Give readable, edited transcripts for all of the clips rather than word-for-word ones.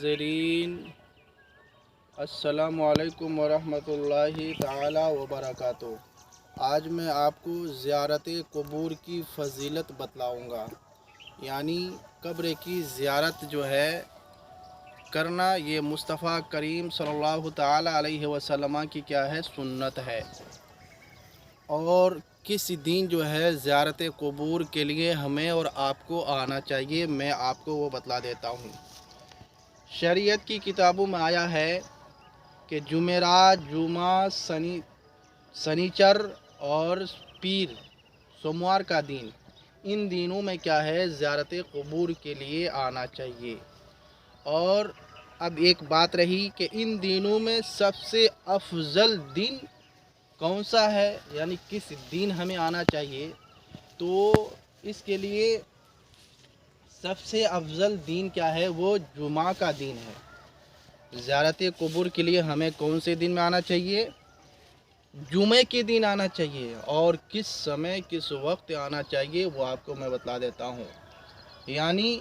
नाज़रीन, अस्सलामु अलैकुम वरहमतुल्लाहि ताला वबरकातुहू। आज मैं आपको ज़ियारत क़ुबूर की फ़जीलत बतलाऊँगा। यानी कब्र की ज़ियारत जो है करना, ये मुस्तफ़ा करीम सल्लल्लाहु ताला अलैहि वसल्लम की क्या है, सुन्नत है। और किस दिन जो है ज़ियारत क़ुबूर के लिए हमें और आपको आना चाहिए, मैं आपको वो बतला देता हूँ। शरीयत की किताबों में आया है कि जुमेरात, जुमा, सनीचर और पीर, सोमवार का दिन, इन दिनों में क्या है, ज़ियारत क़ुबूर के लिए आना चाहिए। और अब एक बात रही कि इन दिनों में सबसे अफजल दिन कौन सा है, यानी किस दिन हमें आना चाहिए। तो इसके लिए सबसे अफजल दिन क्या है, वो जुमा का दिन है। ज़ियारत क़ुबूर के लिए हमें कौन से दिन में आना चाहिए, जुमे के दिन आना चाहिए। और किस समय किस वक्त आना चाहिए वो आपको मैं बता देता हूँ। यानी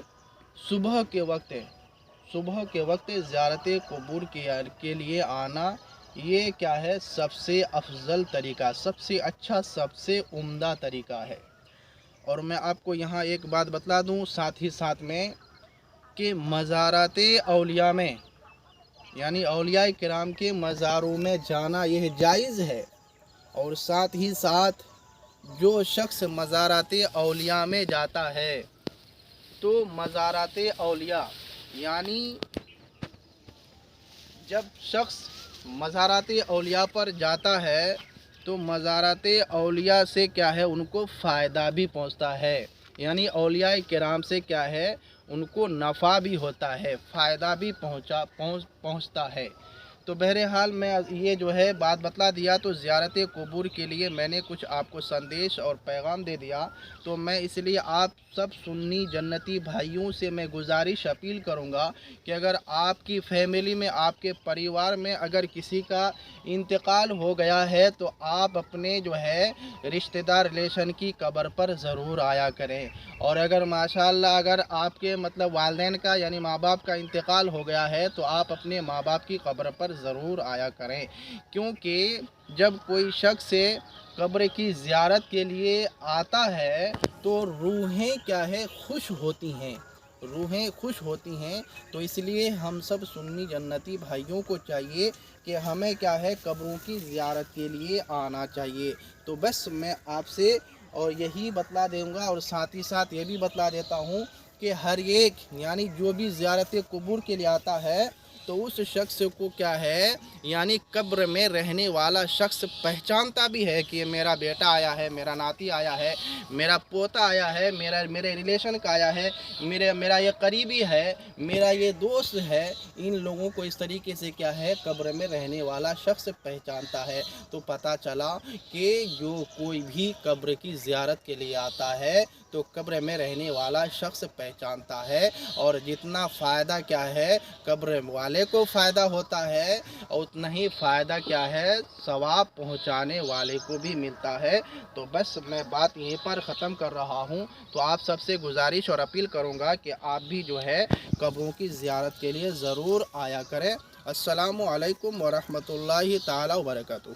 सुबह के वक्त ज़ियारत क़ुबूर के लिए आना, ये क्या है, सबसे अफजल तरीका, सबसे अच्छा, सबसे उम्दा तरीका है। और मैं आपको यहाँ एक बात बतला दूँ साथ ही साथ में कि मज़ारात औलिया में, यानी औलिया किराम के मज़ारों में जाना यह जायज़ है। और साथ ही साथ जो शख्स मज़ारात औलिया में जाता है, तो मज़ारात औलिया यानी जब शख्स मज़ारात औलिया पर जाता है तो मज़ारात औलिया से क्या है, उनको फ़ायदा भी पहुंचता है। यानी औलिया किराम से क्या है, उनको नफ़ा भी होता है, फ़ायदा भी पहुंचता है। तो बहरहाल मैं ये जो है बात बतला दिया। तो ज़ियारत क़ुबूर के लिए मैंने कुछ आपको संदेश और पैगाम दे दिया। तो मैं इसलिए आप सब सुन्नी जन्नती भाइयों से मैं गुजारिश अपील करूंगा कि अगर आपकी फैमिली में, आपके परिवार में अगर किसी का इंतकाल हो गया है, तो आप अपने जो है रिश्तेदार रिलेशन की कब्र पर ज़रूर आया करें। और अगर माशाअल्लाह अगर आपके मतलब वालिदैन का यानी माँ बाप का इंतकाल हो गया है, तो आप अपने माँ बाप की कब्र पर ज़रूर आया करें। क्योंकि जब कोई शख्स कब्र की ज़ियारत के लिए आता है तो रूहें क्या है, खुश होती हैं, रूहें खुश होती हैं। तो इसलिए हम सब सुन्नी जन्नती भाइयों को चाहिए कि हमें क्या है, कब्रों की ज़ियारत के लिए आना चाहिए। तो बस मैं आपसे और यही बतला दूँगा। और साथ ही साथ ये भी बतला देता हूँ कि हर एक यानी जो भी ज़ियारत क़ुबूर के लिए आता है, तो उस शख्स को क्या है, यानी कब्र में रहने वाला शख्स पहचानता भी है कि ये मेरा बेटा आया है, मेरा नाती आया है, मेरा पोता आया है, मेरे रिलेशन का आया है, मेरा ये करीबी है, मेरा ये दोस्त है। इन लोगों को इस तरीके से क्या है, कब्र में रहने वाला शख्स पहचानता है। तो पता चला कि जो कोई भी कब्र की ज़ियारत के लिए आता है, तो कब्र में रहने वाला शख्स पहचानता है। और जितना फ़ायदा क्या है, कब्र वाले को फ़ायदा होता है, और उतना ही फ़ायदा क्या है, सवाब पहुंचाने वाले को भी मिलता है। तो बस मैं बात यहीं पर ख़त्म कर रहा हूं। तो आप सबसे गुजारिश और अपील करूंगा कि आप भी जो है कब्रों की ज़ियारत के लिए ज़रूर आया करें। अस्सलामु अलैकुम वरहमतुल्लाहि ताला वबरकातुहू।